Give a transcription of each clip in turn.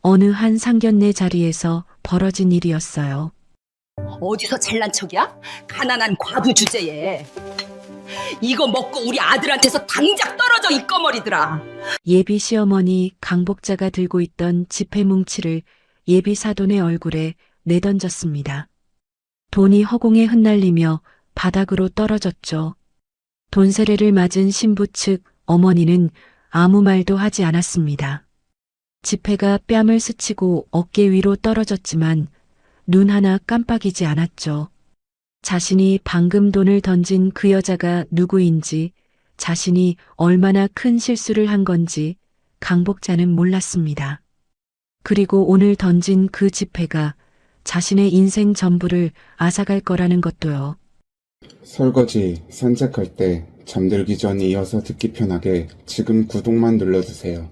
어느 한 상견례 자리에서 벌어진 일이었어요. 어디서 잘난 척이야? 가난한 과부 주제에. 이거 먹고 우리 아들한테서 당장 떨어져 이 꺼머리들아. 예비 시어머니 강복자가 들고 있던 지폐 뭉치를 예비 사돈의 얼굴에 내던졌습니다. 돈이 허공에 흩날리며 바닥으로 떨어졌죠. 돈세례를 맞은 신부 측 어머니는 아무 말도 하지 않았습니다. 지폐가 뺨을 스치고 어깨 위로 떨어졌지만 눈 하나 깜빡이지 않았죠. 자신이 방금 돈을 던진 그 여자가 누구인지, 자신이 얼마나 큰 실수를 한 건지 강복자는 몰랐습니다. 그리고 오늘 던진 그 지폐가 자신의 인생 전부를 앗아갈 거라는 것도요. 설거지, 산책할 때, 잠들기 전 이어서 듣기 편하게 지금 구독만 눌러주세요.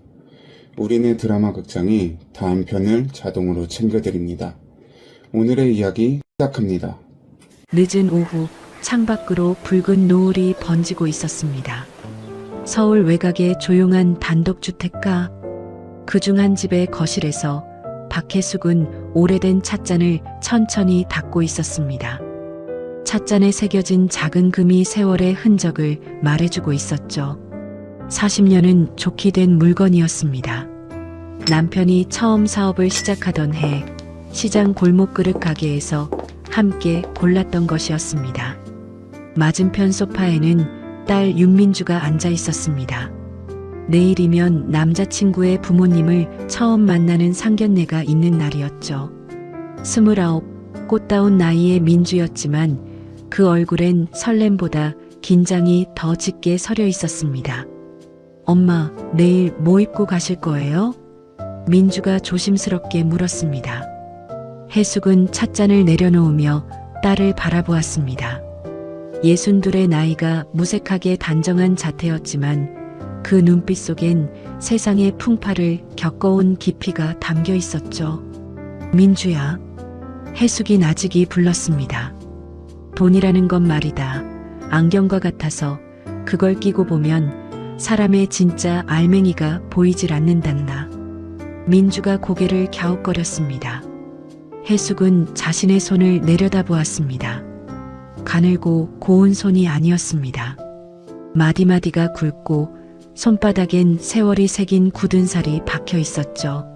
우리네 드라마 극장이 다음 편을 자동으로 챙겨드립니다. 오늘의 이야기 시작합니다. 늦은 오후 창밖으로 붉은 노을이 번지고 있었습니다. 서울 외곽의 조용한 단독주택가, 그중 한 집의 거실에서 박혜숙은 오래된 찻잔을 천천히 닦고 있었습니다. 찻잔에 새겨진 작은 금이 세월의 흔적을 말해주고 있었죠. 40년은 좋게 된 물건이었습니다. 남편이 처음 사업을 시작하던 해 시장 골목그릇 가게에서 함께 골랐던 것이었습니다. 맞은편 소파에는 딸 윤민주가 앉아 있었습니다. 내일이면 남자친구의 부모님을 처음 만나는 상견례가 있는 날이었죠. 29, 꽃다운 나이의 민주였지만 그 얼굴엔 설렘보다 긴장이 더 짙게 서려 있었습니다. 엄마, 내일 뭐 입고 가실 거예요? 민주가 조심스럽게 물었습니다. 혜숙은 찻잔을 내려놓으며 딸을 바라보았습니다. 62의 나이가 무색하게 단정한 자태였지만 그 눈빛 속엔 세상의 풍파를 겪어온 깊이가 담겨 있었죠. 민주야. 혜숙이 나직이 불렀습니다. 돈이라는 건 말이다. 안경과 같아서 그걸 끼고 보면 사람의 진짜 알맹이가 보이질 않는단다. 민주가 고개를 갸웃거렸습니다. 혜숙은 자신의 손을 내려다보았습니다. 가늘고 고운 손이 아니었습니다. 마디마디가 굵고 손바닥엔 세월이 새긴 굳은 살이 박혀 있었죠.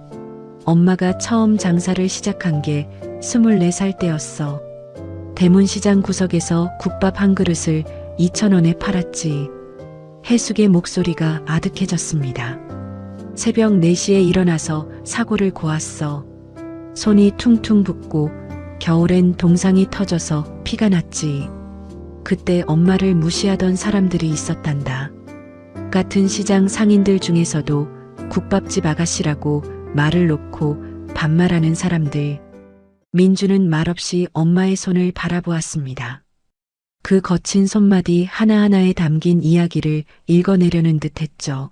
엄마가 처음 장사를 시작한 게 24살 때였어. 대문시장 구석에서 국밥 한 그릇을 2,000원에 팔았지. 혜숙의 목소리가 아득해졌습니다. 새벽 4시에 일어나서 사고를 고았어. 손이 퉁퉁 붓고 겨울엔 동상이 터져서 피가 났지. 그때 엄마를 무시하던 사람들이 있었단다. 같은 시장 상인들 중에서도 국밥집 아가씨라고 말을 놓고 반말하는 사람들. 민주는 말없이 엄마의 손을 바라보았습니다. 그 거친 손마디 하나하나에 담긴 이야기를 읽어내려는 듯 했죠.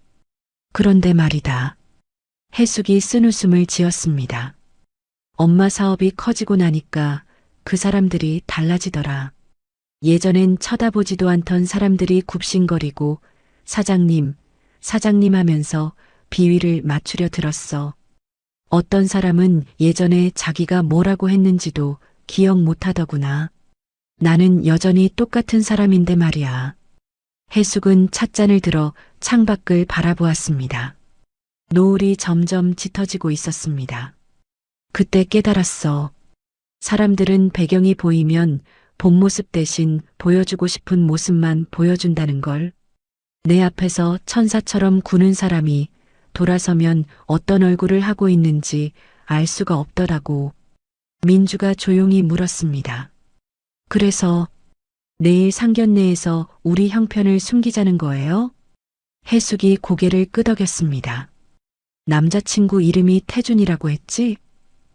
그런데 말이다. 혜숙이 쓴웃음을 지었습니다. 엄마 사업이 커지고 나니까 그 사람들이 달라지더라. 예전엔 쳐다보지도 않던 사람들이 굽신거리고 사장님, 사장님 하면서 비위를 맞추려 들었어. 어떤 사람은 예전에 자기가 뭐라고 했는지도 기억 못하더구나. 나는 여전히 똑같은 사람인데 말이야. 혜숙은 찻잔을 들어 창밖을 바라보았습니다. 노을이 점점 짙어지고 있었습니다. 그때 깨달았어. 사람들은 배경이 보이면 본 모습 대신 보여주고 싶은 모습만 보여준다는 걸. 내 앞에서 천사처럼 구는 사람이 돌아서면 어떤 얼굴을 하고 있는지 알 수가 없더라고. 민주가 조용히 물었습니다. 그래서 내일 상견례에서 우리 형편을 숨기자는 거예요? 혜숙이 고개를 끄덕였습니다. 남자친구 이름이 태준이라고 했지?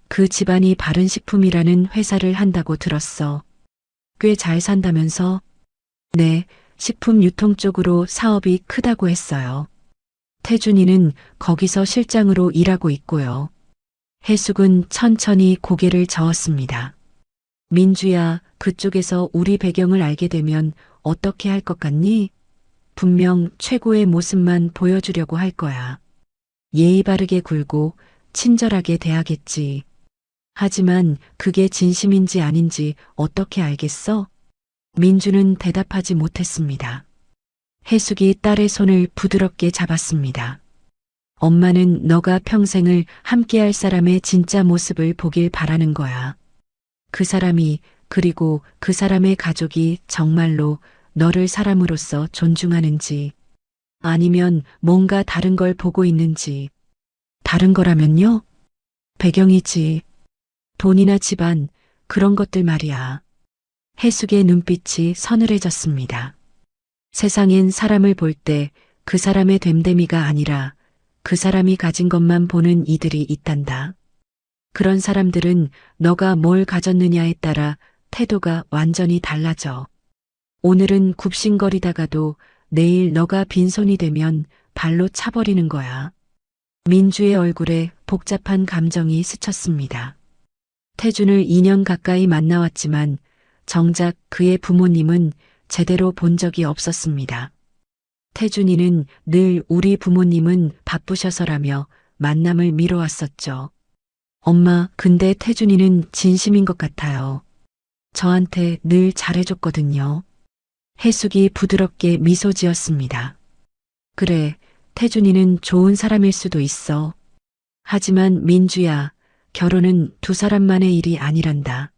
그 집안이 바른식품이라는 회사를 한다고 들었어. 꽤 잘 산다면서? 네, 식품 유통 쪽으로 사업이 크다고 했어요. 태준이는 거기서 실장으로 일하고 있고요. 혜숙은 천천히 고개를 저었습니다. 민주야, 그쪽에서 우리 배경을 알게 되면 어떻게 할 것 같니? 분명 최고의 모습만 보여주려고 할 거야. 예의 바르게 굴고 친절하게 대하겠지. 하지만 그게 진심인지 아닌지 어떻게 알겠어? 민주는 대답하지 못했습니다. 해숙이 딸의 손을 부드럽게 잡았습니다. 엄마는 너가 평생을 함께할 사람의 진짜 모습을 보길 바라는 거야. 그 사람이, 그리고 그 사람의 가족이 정말로 너를 사람으로서 존중하는지, 아니면 뭔가 다른 걸 보고 있는지. 다른 거라면요? 배경이지. 돈이나 집안, 그런 것들 말이야. 해숙의 눈빛이 서늘해졌습니다. 세상엔 사람을 볼 때 그 사람의 됨됨이가 아니라 그 사람이 가진 것만 보는 이들이 있단다. 그런 사람들은 너가 뭘 가졌느냐에 따라 태도가 완전히 달라져. 오늘은 굽신거리다가도 내일 너가 빈손이 되면 발로 차버리는 거야. 민주의 얼굴에 복잡한 감정이 스쳤습니다. 태준을 2년 가까이 만나왔지만 정작 그의 부모님은 제대로 본 적이 없었습니다. 태준이는 늘 우리 부모님은 바쁘셔서라며 만남을 미뤄왔었죠. 엄마, 근데 태준이는 진심인 것 같아요. 저한테 늘 잘해줬거든요. 해숙이 부드럽게 미소 지었습니다. 그래, 태준이는 좋은 사람일 수도 있어. 하지만 민주야, 결혼은 두 사람만의 일이 아니란다.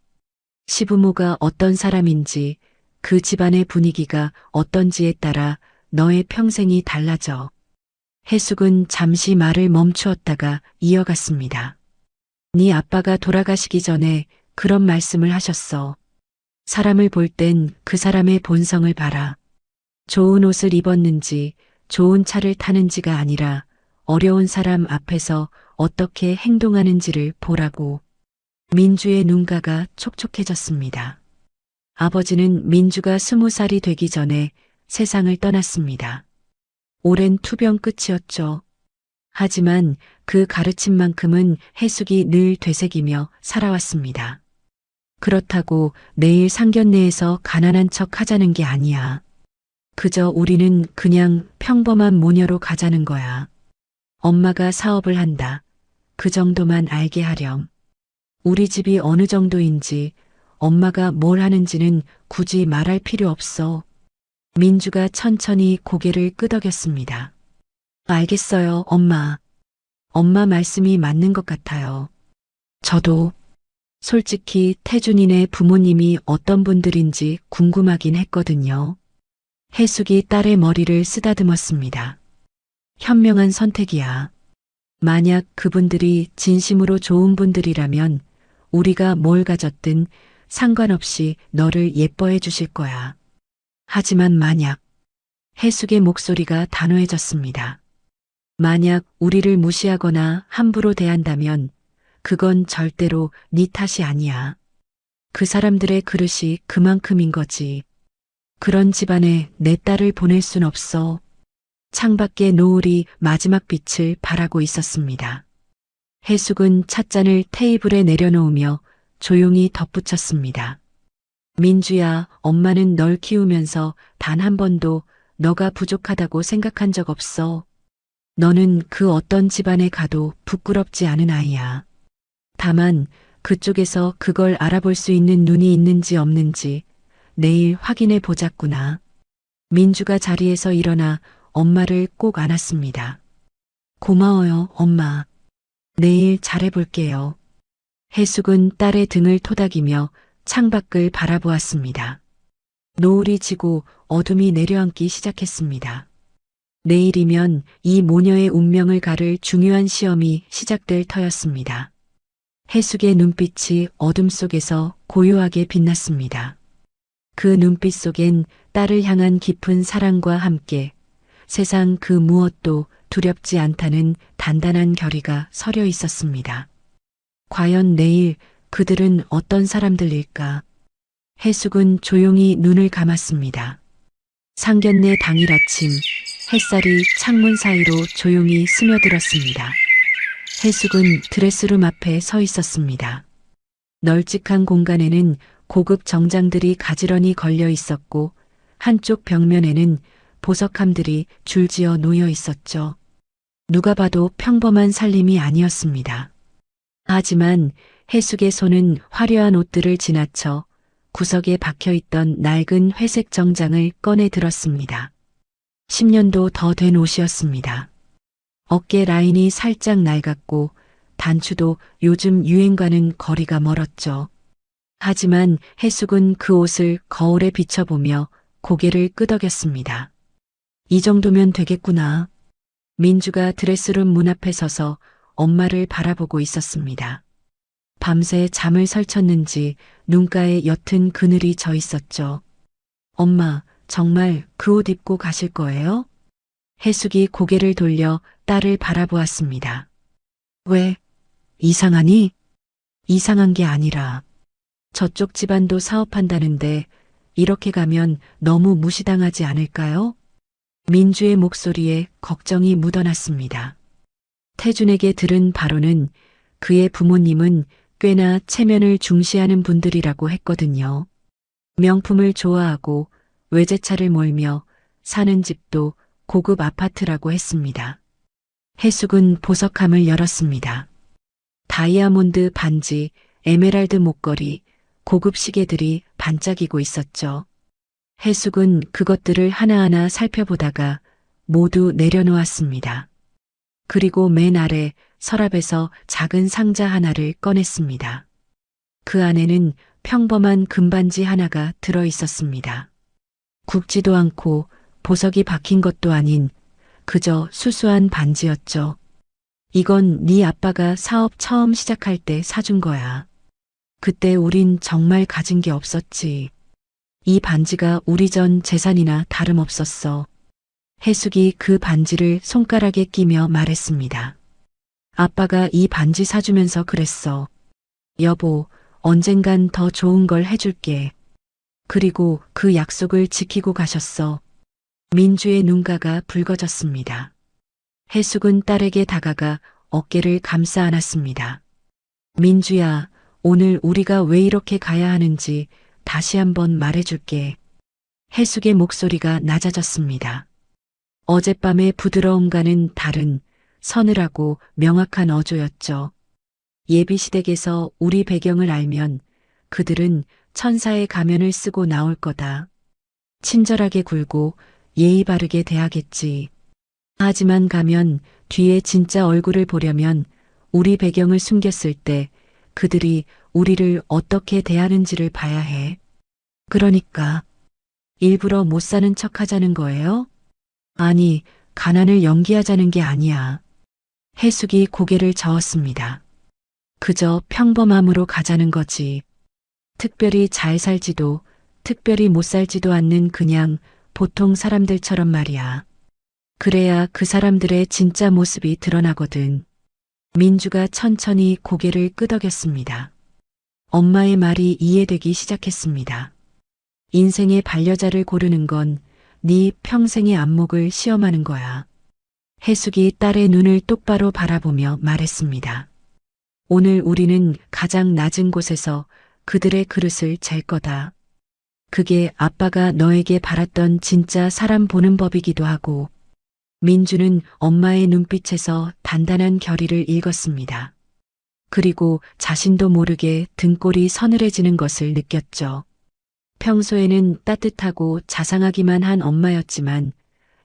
시부모가 어떤 사람인지, 그 집안의 분위기가 어떤지에 따라 너의 평생이 달라져. 해숙은 잠시 말을 멈추었다가 이어갔습니다. 네 아빠가 돌아가시기 전에 그런 말씀을 하셨어. 사람을 볼 땐 그 사람의 본성을 봐라. 좋은 옷을 입었는지, 좋은 차를 타는지가 아니라 어려운 사람 앞에서 어떻게 행동하는지를 보라고. 민주의 눈가가 촉촉해졌습니다. 아버지는 민주가 20살이 되기 전에 세상을 떠났습니다. 오랜 투병 끝이었죠. 하지만 그 가르침만큼은 해숙이 늘 되새기며 살아왔습니다. 그렇다고 내일 상견례에서 가난한 척 하자는 게 아니야. 그저 우리는 그냥 평범한 모녀로 가자는 거야. 엄마가 사업을 한다. 그 정도만 알게 하렴. 우리 집이 어느 정도인지, 엄마가 뭘 하는지는 굳이 말할 필요 없어. 민주가 천천히 고개를 끄덕였습니다. 알겠어요, 엄마. 엄마 말씀이 맞는 것 같아요. 저도 솔직히 태준이네 부모님이 어떤 분들인지 궁금하긴 했거든요. 해숙이 딸의 머리를 쓰다듬었습니다. 현명한 선택이야. 만약 그분들이 진심으로 좋은 분들이라면 우리가 뭘 가졌든 상관없이 너를 예뻐해 주실 거야. 하지만 만약, 해숙의 목소리가 단호해졌습니다. 만약 우리를 무시하거나 함부로 대한다면 그건 절대로 네 탓이 아니야. 그 사람들의 그릇이 그만큼인 거지. 그런 집안에 내 딸을 보낼 순 없어. 창밖에 노을이 마지막 빛을 발하고 있었습니다. 해숙은 찻잔을 테이블에 내려놓으며 조용히 덧붙였습니다. 민주야, 엄마는 널 키우면서 단 한 번도 너가 부족하다고 생각한 적 없어. 너는 그 어떤 집안에 가도 부끄럽지 않은 아이야. 다만 그쪽에서 그걸 알아볼 수 있는 눈이 있는지 없는지 내일 확인해 보자꾸나. 민주가 자리에서 일어나 엄마를 꼭 안았습니다. 고마워요, 엄마. 내일 잘해볼게요. 해숙은 딸의 등을 토닥이며 창밖을 바라보았습니다. 노을이 지고 어둠이 내려앉기 시작했습니다. 내일이면 이 모녀의 운명을 가를 중요한 시험이 시작될 터였습니다. 해숙의 눈빛이 어둠 속에서 고요하게 빛났습니다. 그 눈빛 속엔 딸을 향한 깊은 사랑과 함께 세상 그 무엇도 두렵지 않다는 단단한 결의가 서려 있었습니다. 과연 내일 그들은 어떤 사람들일까? 해숙은 조용히 눈을 감았습니다. 상견례 당일 아침, 햇살이 창문 사이로 조용히 스며들었습니다. 해숙은 드레스룸 앞에 서 있었습니다. 널찍한 공간에는 고급 정장들이 가지런히 걸려 있었고 한쪽 벽면에는 보석함들이 줄지어 놓여 있었죠. 누가 봐도 평범한 살림이 아니었습니다. 하지만 해숙의 손은 화려한 옷들을 지나쳐 구석에 박혀있던 낡은 회색 정장을 꺼내 들었습니다. 10년도 더 된 옷이었습니다. 어깨 라인이 살짝 낡았고 단추도 요즘 유행과는 거리가 멀었죠. 하지만 해숙은 그 옷을 거울에 비춰보며 고개를 끄덕였습니다. 이 정도면 되겠구나. 민주가 드레스룸 문 앞에 서서 엄마를 바라보고 있었습니다. 밤새 잠을 설쳤는지 눈가에 옅은 그늘이 져 있었죠. 엄마, 정말 그 옷 입고 가실 거예요? 해숙이 고개를 돌려 딸을 바라보았습니다. 왜? 이상하니? 이상한 게 아니라 저쪽 집안도 사업한다는데 이렇게 가면 너무 무시당하지 않을까요? 민주의 목소리에 걱정이 묻어났습니다. 태준에게 들은 바로는 그의 부모님은 꽤나 체면을 중시하는 분들이라고 했거든요. 명품을 좋아하고 외제차를 몰며 사는 집도 고급 아파트라고 했습니다. 해숙은 보석함을 열었습니다. 다이아몬드 반지, 에메랄드 목걸이, 고급 시계들이 반짝이고 있었죠. 해숙은 그것들을 하나하나 살펴보다가 모두 내려놓았습니다. 그리고 맨 아래 서랍에서 작은 상자 하나를 꺼냈습니다. 그 안에는 평범한 금반지 하나가 들어 있었습니다. 굵지도 않고 보석이 박힌 것도 아닌 그저 수수한 반지였죠. 이건 네 아빠가 사업 처음 시작할 때 사준 거야. 그때 우린 정말 가진 게 없었지. 이 반지가 우리 전 재산이나 다름없었어. 해숙이 그 반지를 손가락에 끼며 말했습니다. 아빠가 이 반지 사주면서 그랬어. 여보, 언젠간 더 좋은 걸 해줄게. 그리고 그 약속을 지키고 가셨어. 민주의 눈가가 붉어졌습니다. 해숙은 딸에게 다가가 어깨를 감싸 안았습니다. 민주야, 오늘 우리가 왜 이렇게 가야 하는지 다시 한번 말해줄게. 해숙의 목소리가 낮아졌습니다. 어젯밤의 부드러움과는 다른 서늘하고 명확한 어조였죠. 예비시댁에서 우리 배경을 알면 그들은 천사의 가면을 쓰고 나올 거다. 친절하게 굴고 예의 바르게 대하겠지. 하지만 가면 뒤에 진짜 얼굴을 보려면 우리 배경을 숨겼을 때 그들이 우리를 어떻게 대하는지를 봐야 해. 그러니까 일부러 못 사는 척 하자는 거예요? 아니, 가난을 연기하자는 게 아니야. 해숙이 고개를 저었습니다. 그저 평범함으로 가자는 거지. 특별히 잘 살지도 특별히 못 살지도 않는 그냥 보통 사람들처럼 말이야. 그래야 그 사람들의 진짜 모습이 드러나거든. 민주가 천천히 고개를 끄덕였습니다. 엄마의 말이 이해되기 시작했습니다. 인생의 반려자를 고르는 건 네 평생의 안목을 시험하는 거야. 해숙이 딸의 눈을 똑바로 바라보며 말했습니다. 오늘 우리는 가장 낮은 곳에서 그들의 그릇을 잴 거다. 그게 아빠가 너에게 바랐던 진짜 사람 보는 법이기도 하고. 민주는 엄마의 눈빛에서 단단한 결의를 읽었습니다. 그리고 자신도 모르게 등골이 서늘해지는 것을 느꼈죠. 평소에는 따뜻하고 자상하기만 한 엄마였지만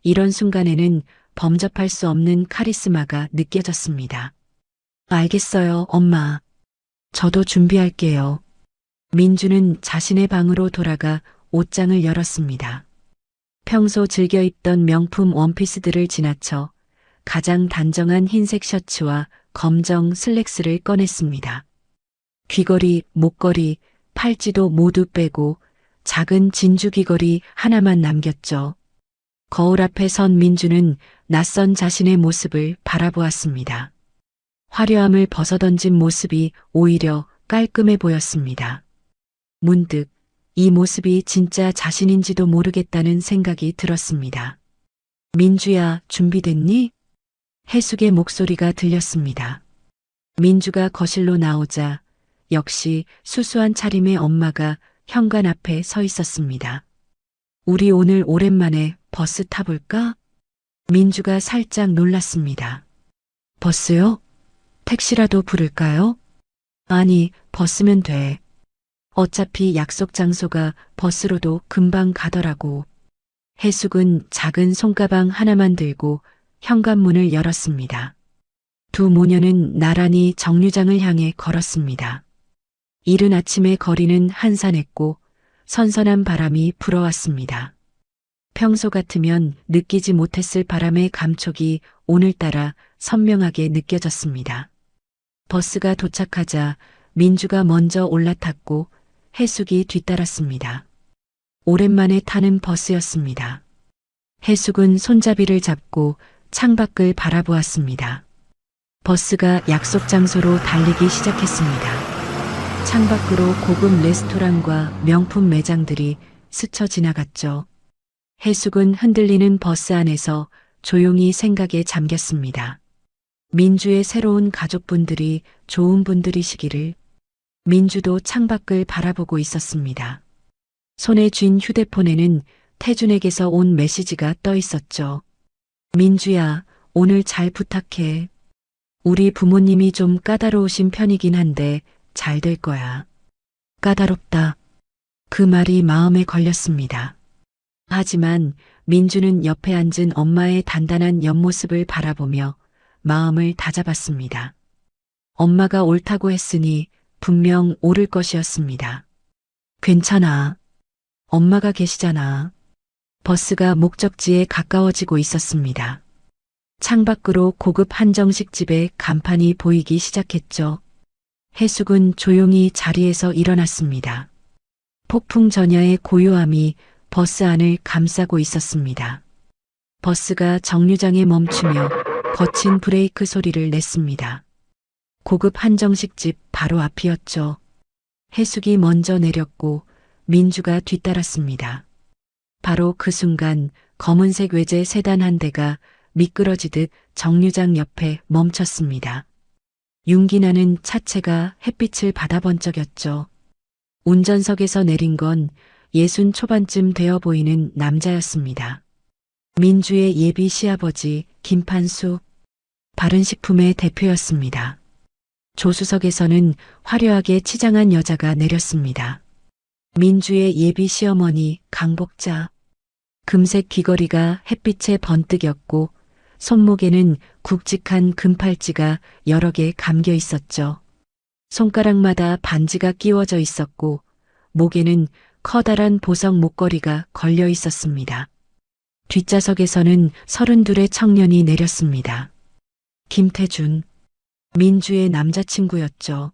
이런 순간에는 범접할 수 없는 카리스마가 느껴졌습니다. 알겠어요, 엄마. 저도 준비할게요. 민주는 자신의 방으로 돌아가 옷장을 열었습니다. 평소 즐겨 입던 명품 원피스들을 지나쳐 가장 단정한 흰색 셔츠와 검정 슬랙스를 꺼냈습니다. 귀걸이, 목걸이, 팔찌도 모두 빼고 작은 진주 귀걸이 하나만 남겼죠. 거울 앞에 선 민주는 낯선 자신의 모습을 바라보았습니다. 화려함을 벗어던진 모습이 오히려 깔끔해 보였습니다. 문득 이 모습이 진짜 자신인지도 모르겠다는 생각이 들었습니다. 민주야, 준비됐니? 해숙의 목소리가 들렸습니다. 민주가 거실로 나오자 역시 수수한 차림의 엄마가 현관 앞에 서 있었습니다. 우리 오늘 오랜만에 버스 타볼까? 민주가 살짝 놀랐습니다. 버스요? 택시라도 부를까요? 아니, 버스면 돼. 어차피 약속 장소가 버스로도 금방 가더라고. 해숙은 작은 손가방 하나만 들고 현관문을 열었습니다. 두 모녀는 나란히 정류장을 향해 걸었습니다. 이른 아침의 거리는 한산했고 선선한 바람이 불어왔습니다. 평소 같으면 느끼지 못했을 바람의 감촉이 오늘따라 선명하게 느껴졌습니다. 버스가 도착하자 민주가 먼저 올라탔고 해숙이 뒤따랐습니다. 오랜만에 타는 버스였습니다. 해숙은 손잡이를 잡고 창밖을 바라보았습니다. 버스가 약속 장소로 달리기 시작했습니다. 창밖으로 고급 레스토랑과 명품 매장들이 스쳐 지나갔죠. 해숙은 흔들리는 버스 안에서 조용히 생각에 잠겼습니다. 민주의 새로운 가족분들이 좋은 분들이시기를. 민주도 창밖을 바라보고 있었습니다. 손에 쥔 휴대폰에는 태준에게서 온 메시지가 떠 있었죠. 민주야, 오늘 잘 부탁해. 우리 부모님이 좀 까다로우신 편이긴 한데 잘 될 거야. 까다롭다. 그 말이 마음에 걸렸습니다. 하지만 민주는 옆에 앉은 엄마의 단단한 옆모습을 바라보며 마음을 다잡았습니다. 엄마가 옳다고 했으니 분명 옳을 것이었습니다. 괜찮아. 엄마가 계시잖아. 버스가 목적지에 가까워지고 있었습니다. 창밖으로 고급 한정식 집의 간판이 보이기 시작했죠. 해숙은 조용히 자리에서 일어났습니다. 폭풍 전야의 고요함이 버스 안을 감싸고 있었습니다. 버스가 정류장에 멈추며 거친 브레이크 소리를 냈습니다. 고급 한정식집 바로 앞이었죠. 해숙이 먼저 내렸고 민주가 뒤따랐습니다. 바로 그 순간 검은색 외제 세단 한 대가 미끄러지듯 정류장 옆에 멈췄습니다. 윤기나는 차체가 햇빛을 받아 번쩍였죠. 운전석에서 내린 건 60 초반쯤 되어 보이는 남자였습니다. 민주의 예비 시아버지 김판수, 바른식품의 대표였습니다. 조수석에서는 화려하게 치장한 여자가 내렸습니다. 민주의 예비 시어머니 강복자. 금색 귀걸이가 햇빛에 번뜩였고 손목에는 굵직한 금팔찌가 여러 개 감겨 있었죠. 손가락마다 반지가 끼워져 있었고 목에는 커다란 보석 목걸이가 걸려 있었습니다. 뒷좌석에서는 32의 청년이 내렸습니다. 김태준, 민주의 남자친구였죠.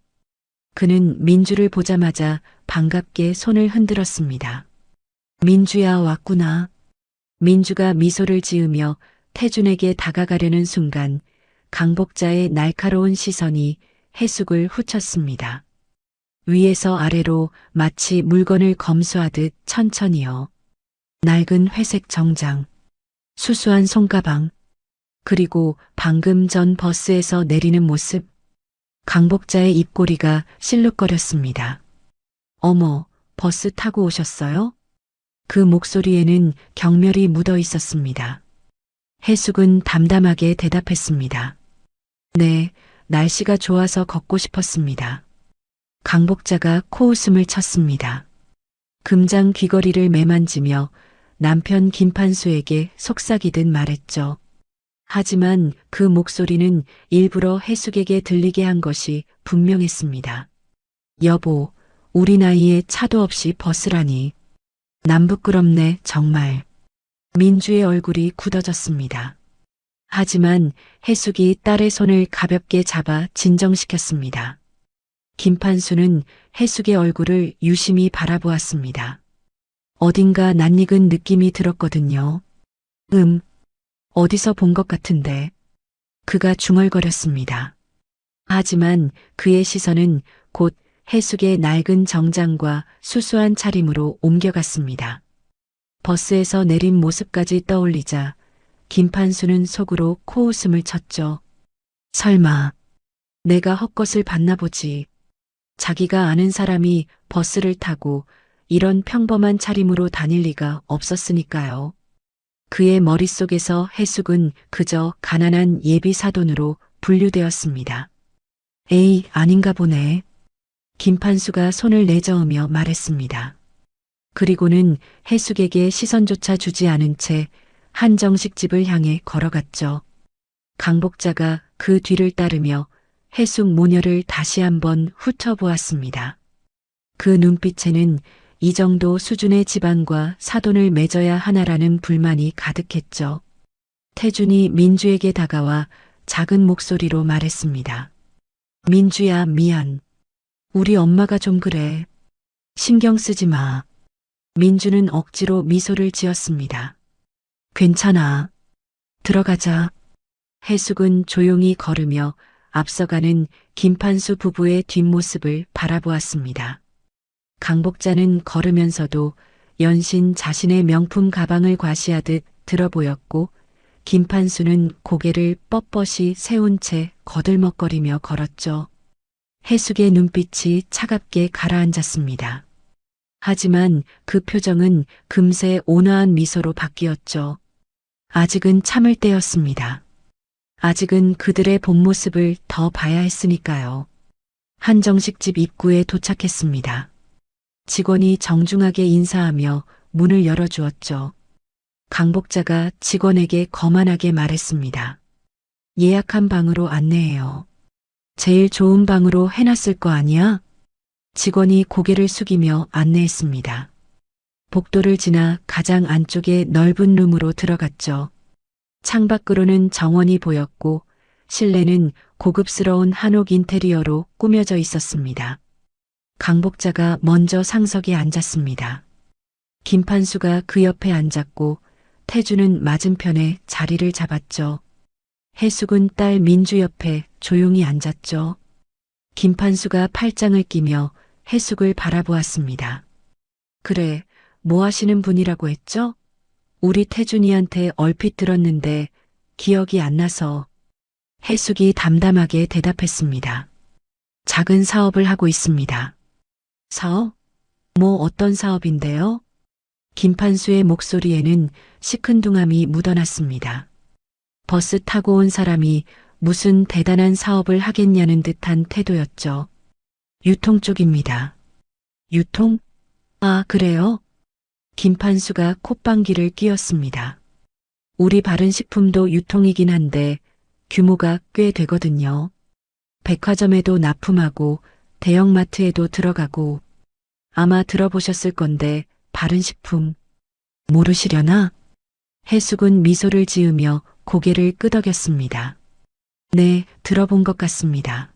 그는 민주를 보자마자 반갑게 손을 흔들었습니다. 민주야, 왔구나. 민주가 미소를 지으며 태준에게 다가가려는 순간 강복자의 날카로운 시선이 해숙을 훑었습니다. 위에서 아래로 마치 물건을 검수하듯 천천히요. 낡은 회색 정장, 수수한 손가방, 그리고 방금 전 버스에서 내리는 모습. 강복자의 입꼬리가 실룩거렸습니다. 어머, 버스 타고 오셨어요? 그 목소리에는 경멸이 묻어 있었습니다. 해숙은 담담하게 대답했습니다. 네, 날씨가 좋아서 걷고 싶었습니다. 강복자가 코웃음을 쳤습니다. 금장 귀걸이를 매만지며 남편 김판수에게 속삭이듯 말했죠. 하지만 그 목소리는 일부러 해숙에게 들리게 한 것이 분명했습니다. 여보, 우리 나이에 차도 없이 버스라니. 남 부끄럽네, 정말. 민주의 얼굴이 굳어졌습니다. 하지만 해숙이 딸의 손을 가볍게 잡아 진정시켰습니다. 김판수는 해숙의 얼굴을 유심히 바라보았습니다. 어딘가 낯익은 느낌이 들었거든요. 어디서 본 것 같은데. 그가 중얼거렸습니다. 하지만 그의 시선은 곧 해숙의 낡은 정장과 수수한 차림으로 옮겨갔습니다. 버스에서 내린 모습까지 떠올리자 김판수는 속으로 코웃음을 쳤죠. 설마 내가 헛것을 봤나 보지. 자기가 아는 사람이 버스를 타고 이런 평범한 차림으로 다닐 리가 없었으니까요. 그의 머릿속에서 해숙은 그저 가난한 예비 사돈으로 분류되었습니다. 에이, 아닌가 보네. 김판수가 손을 내저으며 말했습니다. 그리고는 해숙에게 시선조차 주지 않은 채 한정식 집을 향해 걸어갔죠. 강복자가 그 뒤를 따르며 해숙 모녀를 다시 한번 훑어보았습니다. 그 눈빛에는 이 정도 수준의 집안과 사돈을 맺어야 하나라는 불만이 가득했죠. 태준이 민주에게 다가와 작은 목소리로 말했습니다. 민주야, 미안. 우리 엄마가 좀 그래. 신경 쓰지 마. 민주는 억지로 미소를 지었습니다. 괜찮아. 들어가자. 해숙은 조용히 걸으며 앞서가는 김판수 부부의 뒷모습을 바라보았습니다. 강복자는 걸으면서도 연신 자신의 명품 가방을 과시하듯 들어 보였고 김판수는 고개를 뻣뻣이 세운 채 거들먹거리며 걸었죠. 해숙의 눈빛이 차갑게 가라앉았습니다. 하지만 그 표정은 금세 온화한 미소로 바뀌었죠. 아직은 참을 때였습니다. 아직은 그들의 본 모습을 더 봐야 했으니까요. 한정식 집 입구에 도착했습니다. 직원이 정중하게 인사하며 문을 열어주었죠. 강복자가 직원에게 거만하게 말했습니다. 예약한 방으로 안내해요. 제일 좋은 방으로 해놨을 거 아니야? 직원이 고개를 숙이며 안내했습니다. 복도를 지나 가장 안쪽의 넓은 룸으로 들어갔죠. 창밖으로는 정원이 보였고 실내는 고급스러운 한옥 인테리어로 꾸며져 있었습니다. 강복자가 먼저 상석에 앉았습니다. 김판수가 그 옆에 앉았고 태주는 맞은편에 자리를 잡았죠. 해숙은 딸 민주 옆에 조용히 앉았죠. 김판수가 팔짱을 끼며 해숙을 바라보았습니다. 그래, 뭐 하시는 분이라고 했죠? 우리 태준이한테 얼핏 들었는데 기억이 안 나서. 해숙이 담담하게 대답했습니다. 작은 사업을 하고 있습니다. 사업? 뭐 어떤 사업인데요? 김판수의 목소리에는 시큰둥함이 묻어났습니다. 버스 타고 온 사람이 무슨 대단한 사업을 하겠냐는 듯한 태도였죠. 유통 쪽입니다. 유통? 아, 그래요? 김판수가 콧방귀를 뀌었습니다. 우리 바른식품도 유통이긴 한데 규모가 꽤 되거든요. 백화점에도 납품하고 대형마트에도 들어가고 아마 들어보셨을 건데 바른식품 모르시려나? 해숙은 미소를 지으며 고개를 끄덕였습니다. 네, 들어본 것 같습니다.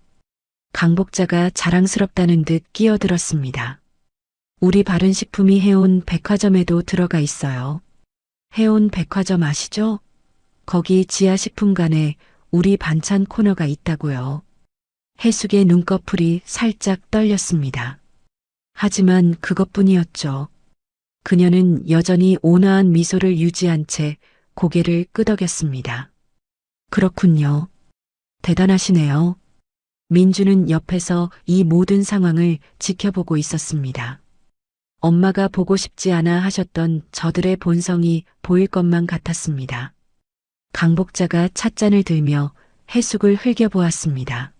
강복자가 자랑스럽다는 듯 끼어들었습니다. 우리 바른식품이 해온 백화점에도 들어가 있어요. 해온 백화점 아시죠? 거기 지하식품관에 우리 반찬 코너가 있다고요. 해숙의 눈꺼풀이 살짝 떨렸습니다. 하지만 그것뿐이었죠. 그녀는 여전히 온화한 미소를 유지한 채 고개를 끄덕였습니다. 그렇군요. 대단하시네요. 민주는 옆에서 이 모든 상황을 지켜보고 있었습니다. 엄마가 보고 싶지 않아 하셨던 저들의 본성이 보일 것만 같았습니다. 강복자가 찻잔을 들며 해숙을 흘겨보았습니다.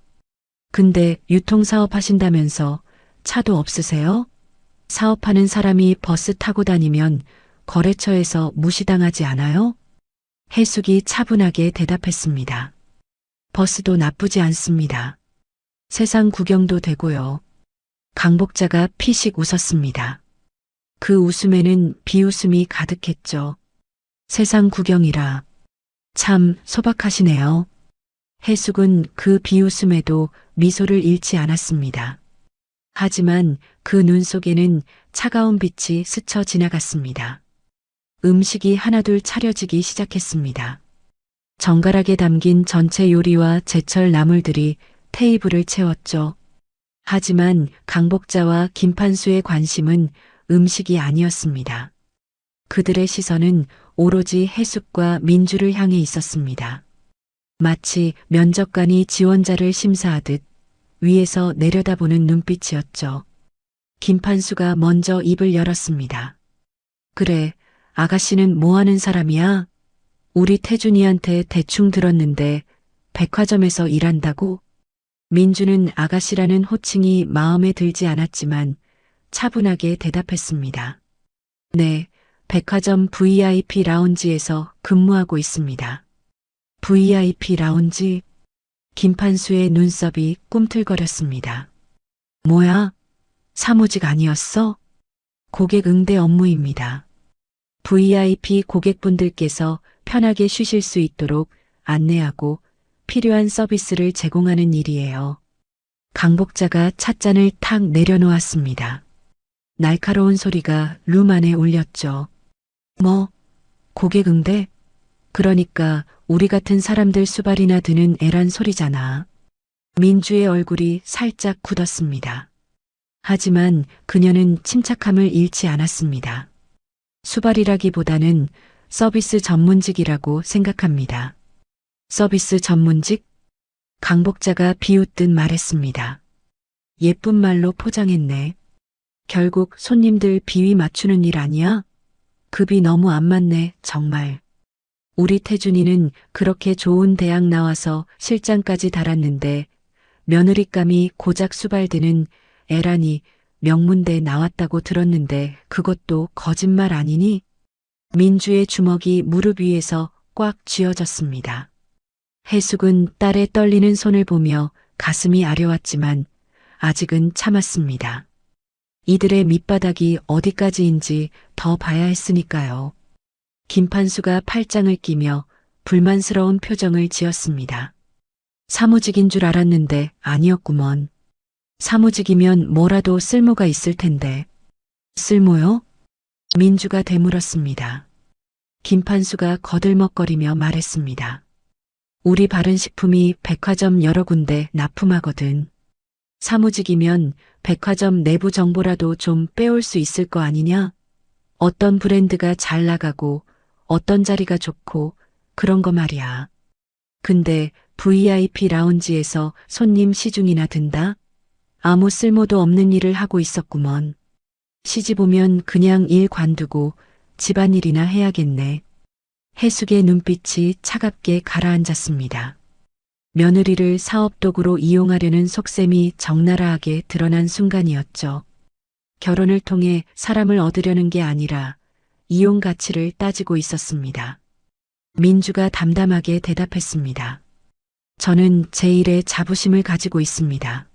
근데 유통사업 하신다면서 차도 없으세요? 사업하는 사람이 버스 타고 다니면 거래처에서 무시당하지 않아요? 해숙이 차분하게 대답했습니다. 버스도 나쁘지 않습니다. 세상 구경도 되고요. 강복자가 피식 웃었습니다. 그 웃음에는 비웃음이 가득했죠. 세상 구경이라. 참 소박하시네요. 해숙은 그 비웃음에도 미소를 잃지 않았습니다. 하지만 그 눈 속에는 차가운 빛이 스쳐 지나갔습니다. 음식이 하나둘 차려지기 시작했습니다. 정갈하게 담긴 전체 요리와 제철 나물들이 테이블을 채웠죠. 하지만 강복자와 김판수의 관심은 음식이 아니었습니다. 그들의 시선은 오로지 해숙과 민주를 향해 있었습니다. 마치 면접관이 지원자를 심사하듯 위에서 내려다보는 눈빛이었죠. 김판수가 먼저 입을 열었습니다. 그래, 아가씨는 뭐 하는 사람이야? 우리 태준이한테 대충 들었는데 백화점에서 일한다고? 민주는 아가씨라는 호칭이 마음에 들지 않았지만 차분하게 대답했습니다. 네, 백화점 VIP 라운지에서 근무하고 있습니다. VIP 라운지? 김판수의 눈썹이 꿈틀거렸습니다. 뭐야? 사무직 아니었어? 고객 응대 업무입니다. VIP 고객분들께서 편하게 쉬실 수 있도록 안내하고 필요한 서비스를 제공하는 일이에요. 강복자가 찻잔을 탁 내려놓았습니다. 날카로운 소리가 룸 안에 울렸죠. 뭐? 고객 응대? 그러니까 우리 같은 사람들 수발이나 드는 애란 소리잖아. 민주의 얼굴이 살짝 굳었습니다. 하지만 그녀는 침착함을 잃지 않았습니다. 수발이라기보다는 서비스 전문직이라고 생각합니다. 서비스 전문직? 강복자가 비웃듯 말했습니다. 예쁜 말로 포장했네. 결국 손님들 비위 맞추는 일 아니야? 급이 너무 안 맞네, 정말. 우리 태준이는 그렇게 좋은 대학 나와서 실장까지 달았는데 며느리감이 고작 수발드는 애라니 명문대 나왔다고 들었는데 그것도 거짓말 아니니? 민주의 주먹이 무릎 위에서 꽉 쥐어졌습니다. 해숙은 딸의 떨리는 손을 보며 가슴이 아려왔지만 아직은 참았습니다. 이들의 밑바닥이 어디까지인지 더 봐야 했으니까요. 김판수가 팔짱을 끼며 불만스러운 표정을 지었습니다. 사무직인 줄 알았는데 아니었구먼. 사무직이면 뭐라도 쓸모가 있을 텐데. 쓸모요? 민주가 되물었습니다. 김판수가 거들먹거리며 말했습니다. 우리 바른식품이 백화점 여러 군데 납품하거든. 사무직이면 백화점 내부 정보라도 좀 빼올 수 있을 거 아니냐? 어떤 브랜드가 잘 나가고 어떤 자리가 좋고 그런 거 말이야. 근데 VIP 라운지에서 손님 시중이나 든다? 아무 쓸모도 없는 일을 하고 있었구먼. 시집 오면 그냥 일 관두고 집안일이나 해야겠네. 해숙의 눈빛이 차갑게 가라앉았습니다. 며느리를 사업도구로 이용하려는 속셈이 적나라하게 드러난 순간이었죠. 결혼을 통해 사람을 얻으려는 게 아니라 이용 가치를 따지고 있었습니다. 민주가 담담하게 대답했습니다. 저는 제 일에 자부심을 가지고 있습니다.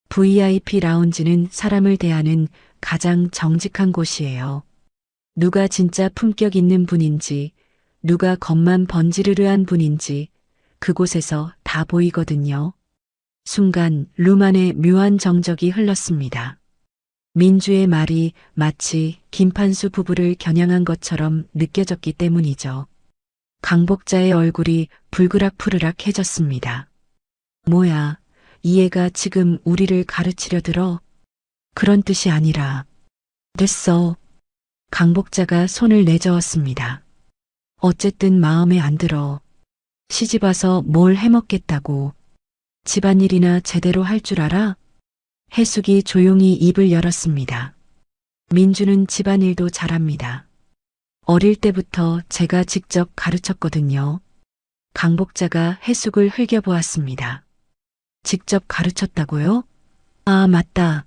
VIP 라운지는 사람을 대하는 가장 정직한 곳이에요. 누가 진짜 품격 있는 분인지, 누가 겉만 번지르르한 분인지 그곳에서 다 보이거든요. 순간 룸 안에 묘한 정적이 흘렀습니다. 민주의 말이 마치 김판수 부부를 겨냥한 것처럼 느껴졌기 때문이죠. 강복자의 얼굴이 불그락푸르락해졌습니다. 뭐야, 이 애가 지금 우리를 가르치려 들어? 그런 뜻이 아니라. 됐어. 강복자가 손을 내저었습니다. 어쨌든 마음에 안 들어. 시집 와서 뭘 해먹겠다고. 집안일이나 제대로 할 줄 알아? 해숙이 조용히 입을 열었습니다. 민주는 집안일도 잘합니다. 어릴 때부터 제가 직접 가르쳤거든요. 강복자가 해숙을 흘겨보았습니다. 직접 가르쳤다고요? 아, 맞다.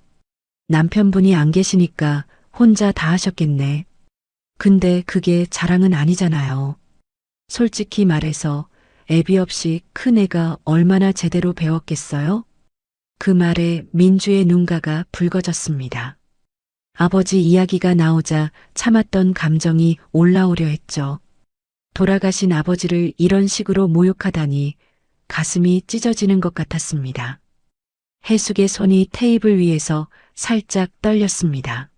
남편분이 안 계시니까 혼자 다 하셨겠네. 근데 그게 자랑은 아니잖아요. 솔직히 말해서 애비 없이 큰애가 얼마나 제대로 배웠겠어요? 그 말에 민주의 눈가가 붉어졌습니다. 아버지 이야기가 나오자 참았던 감정이 올라오려 했죠. 돌아가신 아버지를 이런 식으로 모욕하다니 가슴이 찢어지는 것 같았습니다. 해숙의 손이 테이블 위에서 살짝 떨렸습니다.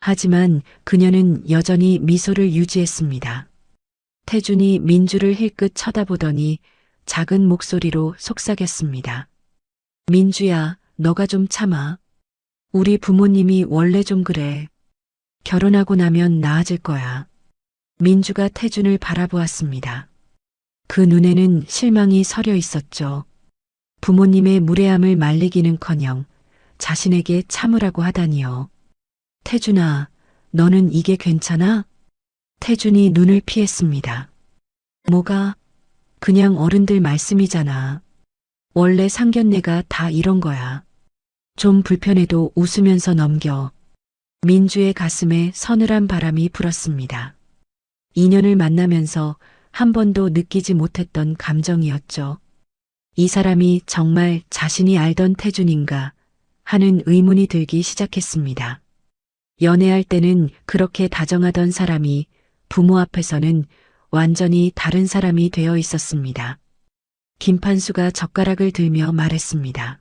하지만 그녀는 여전히 미소를 유지했습니다. 태준이 민주를 힐끗 쳐다보더니 작은 목소리로 속삭였습니다. 민주야, 너가 좀 참아. 우리 부모님이 원래 좀 그래. 결혼하고 나면 나아질 거야. 민주가 태준을 바라보았습니다. 그 눈에는 실망이 서려 있었죠. 부모님의 무례함을 말리기는커녕 자신에게 참으라고 하다니요. 태준아, 너는 이게 괜찮아? 태준이 눈을 피했습니다. 뭐가? 그냥 어른들 말씀이잖아. 원래 상견례가 다 이런 거야. 좀 불편해도 웃으면서 넘겨. 민주의 가슴에 서늘한 바람이 불었습니다. 인연을 만나면서 한 번도 느끼지 못했던 감정이었죠. 이 사람이 정말 자신이 알던 태준인가 하는 의문이 들기 시작했습니다. 연애할 때는 그렇게 다정하던 사람이 부모 앞에서는 완전히 다른 사람이 되어 있었습니다. 김판수가 젓가락을 들며 말했습니다.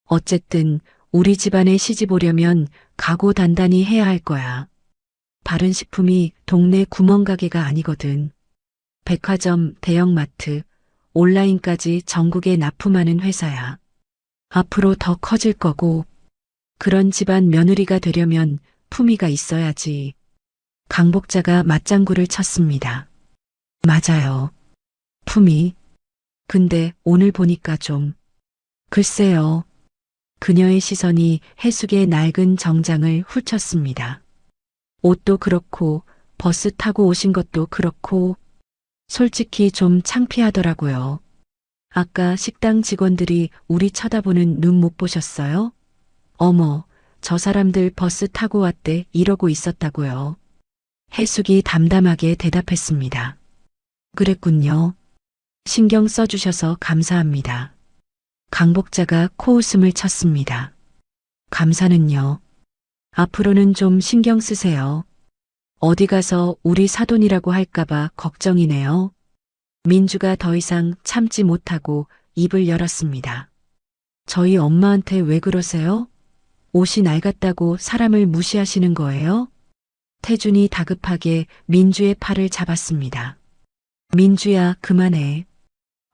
어쨌든 우리 집안에 시집 오려면 각오 단단히 해야 할 거야. 바른 식품이 동네 구멍가게가 아니거든. 백화점, 대형마트, 온라인까지 전국에 납품하는 회사야. 앞으로 더 커질 거고, 그런 집안 며느리가 되려면 품위가 있어야지. 강복자가 맞장구를 쳤습니다. 맞아요. 품위. 근데 오늘 보니까 좀. 글쎄요. 그녀의 시선이 해숙의 낡은 정장을 훑쳤습니다. 옷도 그렇고 버스 타고 오신 것도 그렇고 솔직히 좀 창피하더라고요. 아까 식당 직원들이 우리 쳐다보는 눈 못 보셨어요? 어머, 저 사람들 버스 타고 왔대 이러고 있었다고요. 해숙이 담담하게 대답했습니다. 그랬군요. 신경 써주셔서 감사합니다. 강복자가 코웃음을 쳤습니다. 감사는요. 앞으로는 좀 신경 쓰세요. 어디 가서 우리 사돈이라고 할까봐 걱정이네요. 민주가 더 이상 참지 못하고 입을 열었습니다. 저희 엄마한테 왜 그러세요? 옷이 낡았다고 사람을 무시하시는 거예요? 태준이 다급하게 민주의 팔을 잡았습니다. 민주야, 그만해.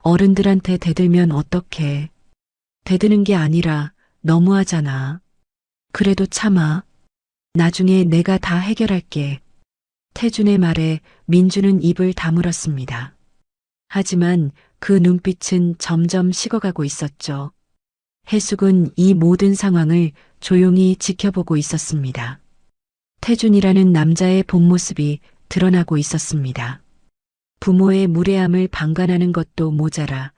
어른들한테 대들면 어떡해. 대드는 게 아니라 너무하잖아. 그래도 참아. 나중에 내가 다 해결할게. 태준의 말에 민주는 입을 다물었습니다. 하지만 그 눈빛은 점점 식어가고 있었죠. 해숙은 이 모든 상황을 조용히 지켜보고 있었습니다. 태준이라는 남자의 본 모습이 드러나고 있었습니다. 부모의 무례함을 방관하는 것도 모자라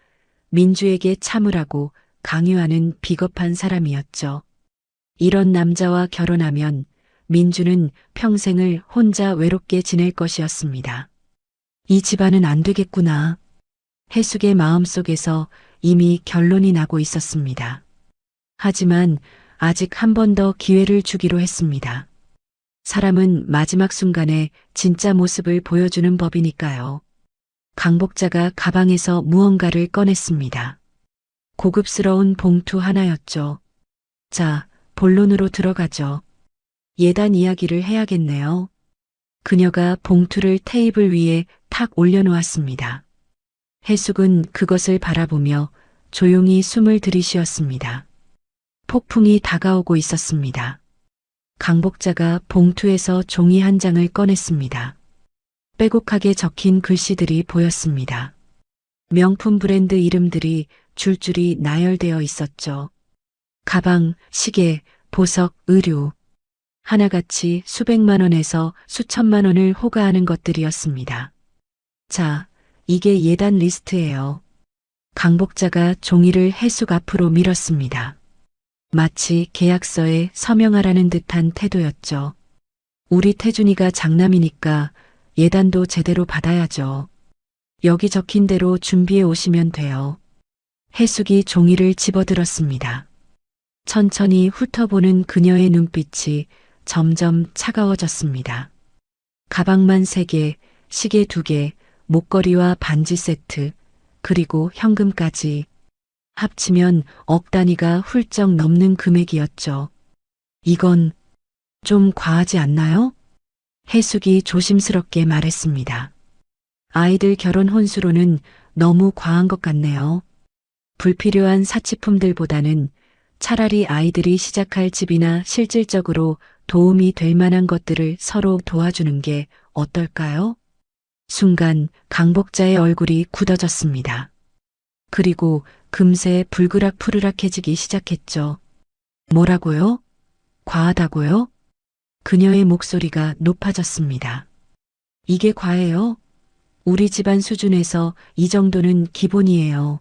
민주에게 참으라고 강요하는 비겁한 사람이었죠. 이런 남자와 결혼하면 민주는 평생을 혼자 외롭게 지낼 것이었습니다. 이 집안은 안 되겠구나. 해숙의 마음속에서 이미 결론이 나고 있었습니다. 하지만 아직 한 번 더 기회를 주기로 했습니다. 사람은 마지막 순간에 진짜 모습을 보여주는 법이니까요. 강복자가 가방에서 무언가를 꺼냈습니다. 고급스러운 봉투 하나였죠. 자, 본론으로 들어가죠. 예단 이야기를 해야겠네요. 그녀가 봉투를 테이블 위에 탁 올려놓았습니다. 해숙은 그것을 바라보며 조용히 숨을 들이쉬었습니다. 폭풍이 다가오고 있었습니다. 강복자가 봉투에서 종이 한 장을 꺼냈습니다. 빼곡하게 적힌 글씨들이 보였습니다. 명품 브랜드 이름들이 줄줄이 나열되어 있었죠. 가방, 시계, 보석, 의류. 하나같이 수백만 원에서 수천만 원을 호가하는 것들이었습니다. 자, 이게 예단 리스트예요. 강복자가 종이를 해숙 앞으로 밀었습니다. 마치 계약서에 서명하라는 듯한 태도였죠. 우리 태준이가 장남이니까 예단도 제대로 받아야죠. 여기 적힌 대로 준비해 오시면 돼요. 해숙이 종이를 집어들었습니다. 천천히 훑어보는 그녀의 눈빛이 점점 차가워졌습니다. 가방만 3개, 시계 2개, 목걸이와 반지 세트, 그리고 현금까지. 합치면 억 단위가 훌쩍 넘는 금액이었죠. 이건 좀 과하지 않나요? 해숙이 조심스럽게 말했습니다. 아이들 결혼 혼수로는 너무 과한 것 같네요. 불필요한 사치품들보다는 차라리 아이들이 시작할 집이나 실질적으로 도움이 될 만한 것들을 서로 도와주는 게 어떨까요? 순간 강복자의 얼굴이 굳어졌습니다. 그리고 금세 불그락푸르락해지기 시작했죠. 뭐라고요? 과하다고요? 그녀의 목소리가 높아졌습니다. 이게 과해요? 우리 집안 수준에서 이 정도는 기본이에요.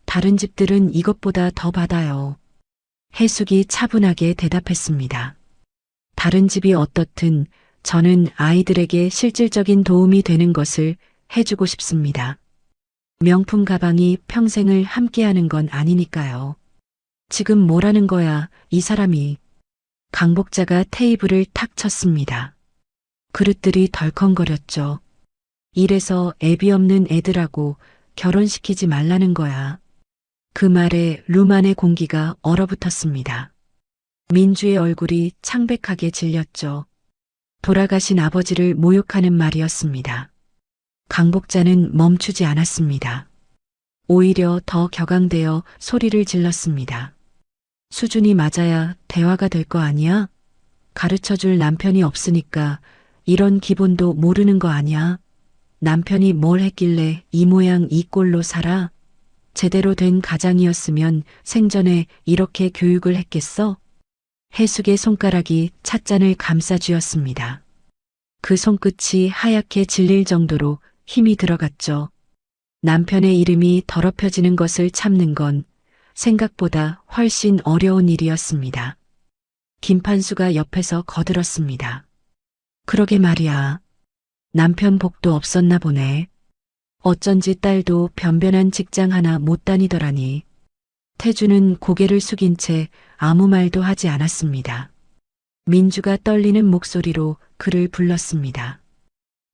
다른 집들은 이것보다 더 받아요. 해숙이 차분하게 대답했습니다. 다른 집이 어떻든 저는 아이들에게 실질적인 도움이 되는 것을 해주고 싶습니다. 명품 가방이 평생을 함께하는 건 아니니까요. 지금 뭐라는 거야, 이 사람이. 강복자가 테이블을 탁 쳤습니다. 그릇들이 덜컹거렸죠. 이래서 애비 없는 애들하고 결혼시키지 말라는 거야. 그 말에 룸안의 공기가 얼어붙었습니다. 민주의 얼굴이 창백하게 질렸죠. 돌아가신 아버지를 모욕하는 말이었습니다. 강복자는 멈추지 않았습니다. 오히려 더 격앙되어 소리를 질렀습니다. 수준이 맞아야 대화가 될 거 아니야? 가르쳐줄 남편이 없으니까 이런 기본도 모르는 거 아니야? 남편이 뭘 했길래 이 모양 이 꼴로 살아? 제대로 된 가장이었으면 생전에 이렇게 교육을 했겠어? 해숙의 손가락이 찻잔을 감싸 쥐었습니다. 그 손끝이 하얗게 질릴 정도로 힘이 들어갔죠. 남편의 이름이 더럽혀지는 것을 참는 건 생각보다 훨씬 어려운 일이었습니다. 김판수가 옆에서 거들었습니다. 그러게 말이야. 남편 복도 없었나 보네. 어쩐지 딸도 변변한 직장 하나 못 다니더라니. 태주는 고개를 숙인 채 아무 말도 하지 않았습니다. 민주가 떨리는 목소리로 그를 불렀습니다.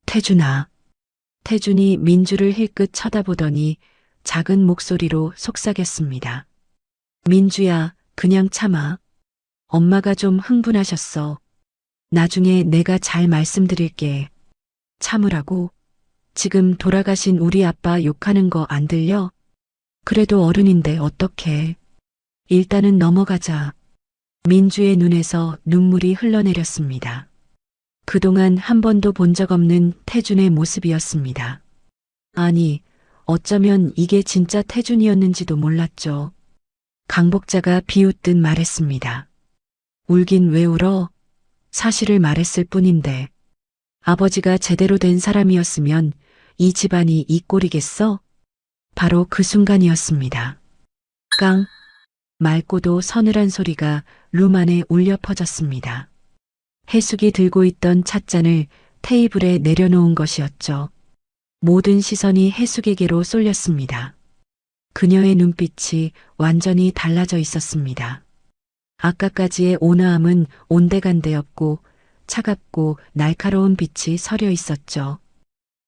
태준아. 태준이 민주를 힐끗 쳐다보더니 작은 목소리로 속삭였습니다. 민주야, 그냥 참아. 엄마가 좀 흥분하셨어. 나중에 내가 잘 말씀드릴게. 참으라고? 지금 돌아가신 우리 아빠 욕하는 거 안 들려? 그래도 어른인데 어떡해. 일단은 넘어가자. 민주의 눈에서 눈물이 흘러내렸습니다. 그동안 한 번도 본 적 없는 태준의 모습이었습니다. 아니, 어쩌면 이게 진짜 태준이었는지도 몰랐죠. 강복자가 비웃듯 말했습니다. 울긴 왜 울어? 사실을 말했을 뿐인데. 아버지가 제대로 된 사람이었으면 이 집안이 이 꼴이겠어? 바로 그 순간이었습니다. 깡! 맑고도 서늘한 소리가 룸 안에 울려 퍼졌습니다. 해숙이 들고 있던 찻잔을 테이블에 내려놓은 것이었죠. 모든 시선이 해숙에게로 쏠렸습니다. 그녀의 눈빛이 완전히 달라져 있었습니다. 아까까지의 온화함은 온데간데였고 차갑고 날카로운 빛이 서려 있었죠.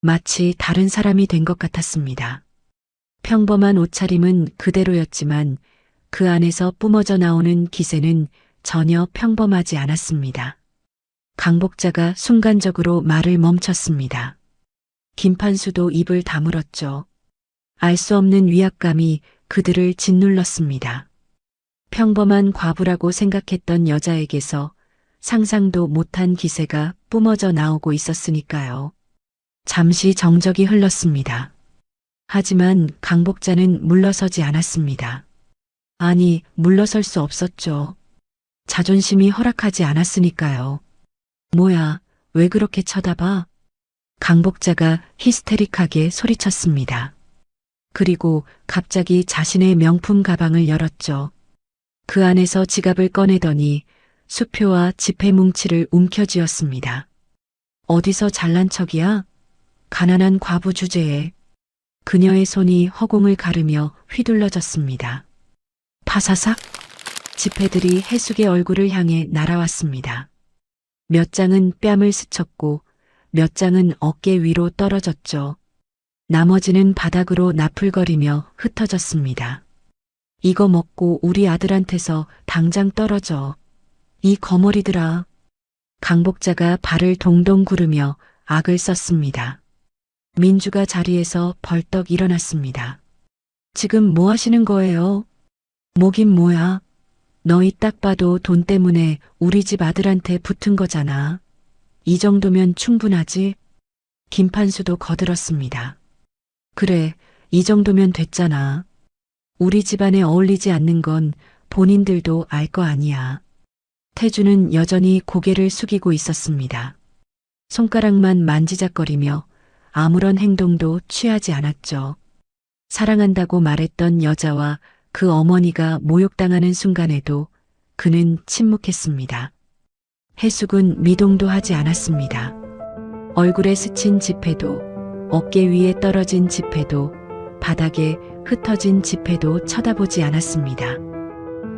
마치 다른 사람이 된 것 같았습니다. 평범한 옷차림은 그대로였지만 그 안에서 뿜어져 나오는 기세는 전혀 평범하지 않았습니다. 강복자가 순간적으로 말을 멈췄습니다. 김판수도 입을 다물었죠. 알 수 없는 위압감이 그들을 짓눌렀습니다. 평범한 과부라고 생각했던 여자에게서 상상도 못한 기세가 뿜어져 나오고 있었으니까요. 잠시 정적이 흘렀습니다. 하지만 강복자는 물러서지 않았습니다. 아니, 물러설 수 없었죠. 자존심이 허락하지 않았으니까요. 뭐야, 왜 그렇게 쳐다봐? 강복자가 히스테릭하게 소리쳤습니다. 그리고 갑자기 자신의 명품 가방을 열었죠. 그 안에서 지갑을 꺼내더니 수표와 지폐 뭉치를 움켜쥐었습니다. 어디서 잘난 척이야? 가난한 과부 주제에. 그녀의 손이 허공을 가르며 휘둘러졌습니다. 파사삭! 지폐들이 해숙의 얼굴을 향해 날아왔습니다. 몇 장은 뺨을 스쳤고 몇 장은 어깨 위로 떨어졌죠. 나머지는 바닥으로 나풀거리며 흩어졌습니다. 이거 먹고 우리 아들한테서 당장 떨어져. 이 거머리들아. 강복자가 발을 동동 구르며 악을 썼습니다. 민주가 자리에서 벌떡 일어났습니다. 지금 뭐 하시는 거예요? 뭐긴 뭐야. 너희 딱 봐도 돈 때문에 우리 집 아들한테 붙은 거잖아. 이 정도면 충분하지? 김판수도 거들었습니다. 그래, 이 정도면 됐잖아. 우리 집안에 어울리지 않는 건 본인들도 알 거 아니야. 태주는 여전히 고개를 숙이고 있었습니다. 손가락만 만지작거리며 아무런 행동도 취하지 않았죠. 사랑한다고 말했던 여자와 그 어머니가 모욕당하는 순간에도 그는 침묵했습니다. 해숙은 미동도 하지 않았습니다. 얼굴에 스친 지폐도, 어깨 위에 떨어진 지폐도, 바닥에 흩어진 지폐도 쳐다보지 않았습니다.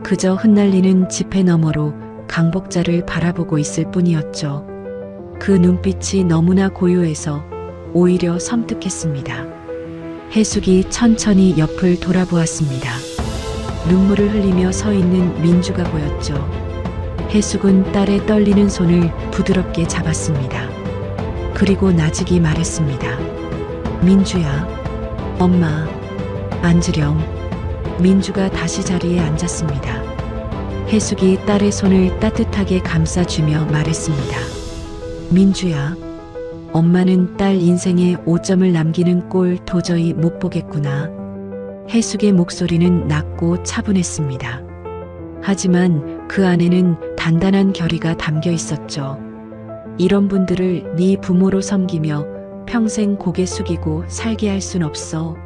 그저 흩날리는 지폐 너머로 강복자를 바라보고 있을 뿐이었죠. 그 눈빛이 너무나 고요해서 오히려 섬뜩했습니다. 해숙이 천천히 옆을 돌아보았습니다. 눈물을 흘리며 서 있는 민주가 보였죠. 해숙은 딸의 떨리는 손을 부드럽게 잡았습니다. 그리고 나직이 말했습니다. 민주야, 엄마, 앉으렴. 민주가 다시 자리에 앉았습니다. 해숙이 딸의 손을 따뜻하게 감싸주며 말했습니다. 민주야, 엄마는 딸 인생에 5점을 남기는 꼴 도저히 못 보겠구나. 해숙의 목소리는 낮고 차분했습니다. 하지만 그 안에는 단단한 결의가 담겨 있었죠. 이런 분들을 네 부모로 섬기며 평생 고개 숙이고 살게 할 순 없어.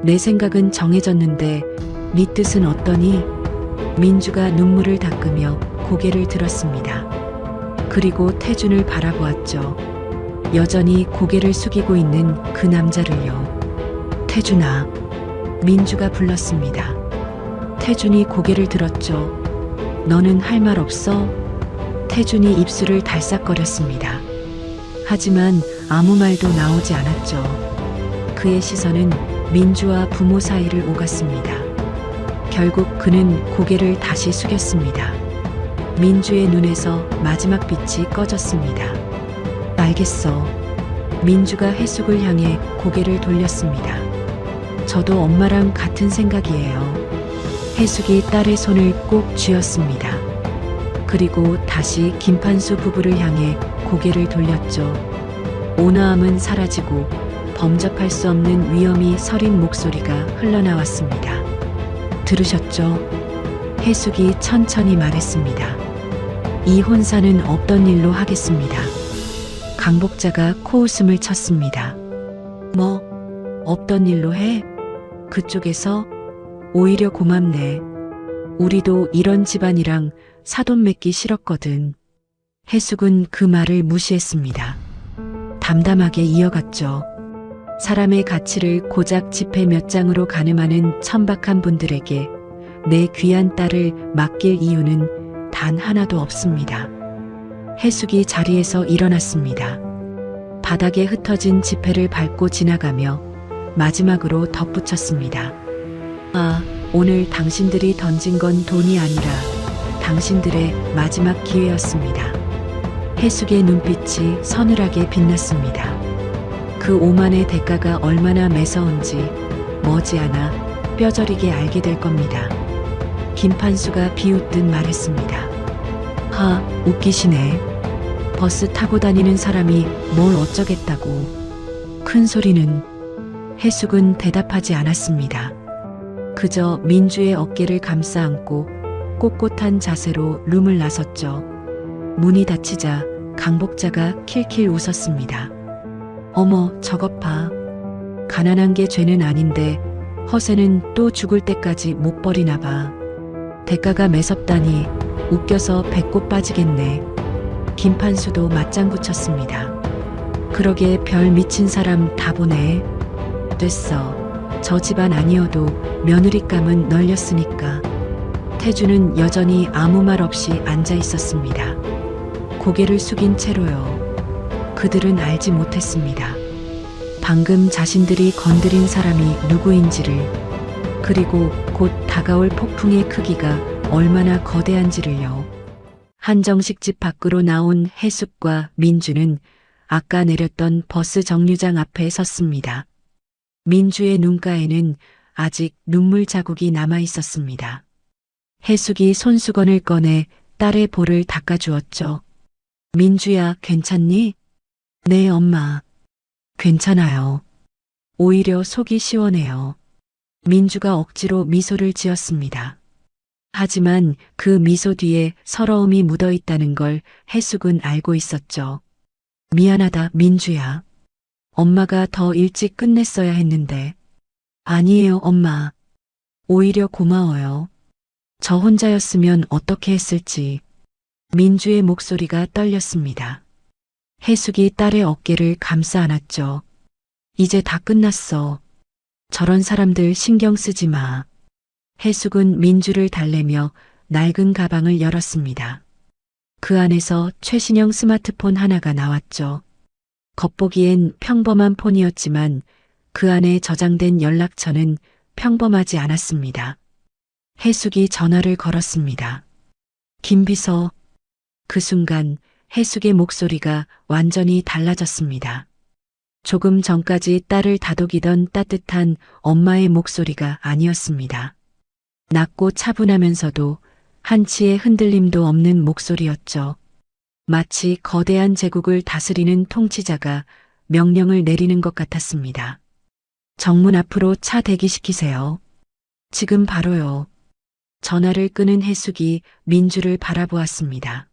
내 생각은 정해졌는데 네 뜻은 어떠니? 민주가 눈물을 닦으며 고개를 들었습니다. 그리고 태준을 바라보았죠. 여전히 고개를 숙이고 있는 그 남자를요. 태준아, 민주가 불렀습니다. 태준이 고개를 들었죠. 너는 할 말 없어? 태준이 입술을 달싹거렸습니다. 하지만 아무 말도 나오지 않았죠. 그의 시선은 민주와 부모 사이를 오갔습니다. 결국 그는 고개를 다시 숙였습니다. 민주의 눈에서 마지막 빛이 꺼졌습니다. 알겠어. 민주가 해숙을 향해 고개를 돌렸습니다. 저도 엄마랑 같은 생각이에요. 해숙이 딸의 손을 꼭 쥐었습니다. 그리고 다시 김판수 부부를 향해 고개를 돌렸죠. 온화함은 사라지고 범접할 수 없는 위험이 서린 목소리가 흘러나왔습니다. 들으셨죠? 해숙이 천천히 말했습니다. 이 혼사는 없던 일로 하겠습니다. 강복자가 코웃음을 쳤습니다. 뭐, 없던 일로 해? 그쪽에서? 오히려 고맙네. 우리도 이런 집안이랑 사돈 맺기 싫었거든. 해숙은 그 말을 무시했습니다. 담담하게 이어갔죠. 사람의 가치를 고작 지폐 몇 장으로 가늠하는 천박한 분들에게 내 귀한 딸을 맡길 이유는 단 하나도 없습니다. 해숙이 자리에서 일어났습니다. 바닥에 흩어진 지폐를 밟고 지나가며 마지막으로 덧붙였습니다. 아, 오늘 당신들이 던진 건 돈이 아니라 당신들의 마지막 기회였습니다. 해숙의 눈빛이 서늘하게 빛났습니다. 그 오만의 대가가 얼마나 매서운지 머지않아 뼈저리게 알게 될 겁니다. 김판수가 비웃듯 말했습니다. 하, 웃기시네. 버스 타고 다니는 사람이 뭘 어쩌겠다고. 큰 소리는. 해숙은 대답하지 않았습니다. 그저 민주의 어깨를 감싸 안고 꼿꼿한 자세로 룸을 나섰죠. 문이 닫히자 강복자가 킬킬 웃었습니다. 어머, 저것 봐. 가난한 게 죄는 아닌데 허세는 또 죽을 때까지 못 버리나 봐. 대가가 매섭다니 웃겨서 배꼽 빠지겠네. 김판수도 맞장구 쳤습니다. 그러게 별 미친 사람 다 보네. 됐어. 저 집안 아니어도 며느리감은 널렸으니까. 태주는 여전히 아무 말 없이 앉아 있었습니다. 고개를 숙인 채로요. 그들은 알지 못했습니다. 방금 자신들이 건드린 사람이 누구인지를, 그리고 곧 다가올 폭풍의 크기가 얼마나 거대한지를요. 한정식 집 밖으로 나온 해숙과 민주는 아까 내렸던 버스 정류장 앞에 섰습니다. 민주의 눈가에는 아직 눈물 자국이 남아 있었습니다. 해숙이 손수건을 꺼내 딸의 볼을 닦아주었죠. 민주야, 괜찮니? 네, 엄마. 괜찮아요. 오히려 속이 시원해요. 민주가 억지로 미소를 지었습니다. 하지만 그 미소 뒤에 서러움이 묻어 있다는 걸 해숙은 알고 있었죠. 미안하다, 민주야. 엄마가 더 일찍 끝냈어야 했는데. 아니에요, 엄마. 오히려 고마워요. 저 혼자였으면 어떻게 했을지. 민주의 목소리가 떨렸습니다. 해숙이 딸의 어깨를 감싸 안았죠. 이제 다 끝났어. 저런 사람들 신경 쓰지 마. 해숙은 민주를 달래며 낡은 가방을 열었습니다. 그 안에서 최신형 스마트폰 하나가 나왔죠. 겉보기엔 평범한 폰이었지만 그 안에 저장된 연락처는 평범하지 않았습니다. 해숙이 전화를 걸었습니다. 김비서. 그 순간 해숙의 목소리가 완전히 달라졌습니다. 조금 전까지 딸을 다독이던 따뜻한 엄마의 목소리가 아니었습니다. 낮고 차분하면서도 한치의 흔들림도 없는 목소리였죠. 마치 거대한 제국을 다스리는 통치자가 명령을 내리는 것 같았습니다. 정문 앞으로 차 대기시키세요. 지금 바로요. 전화를 끄는 해숙이 민주를 바라보았습니다.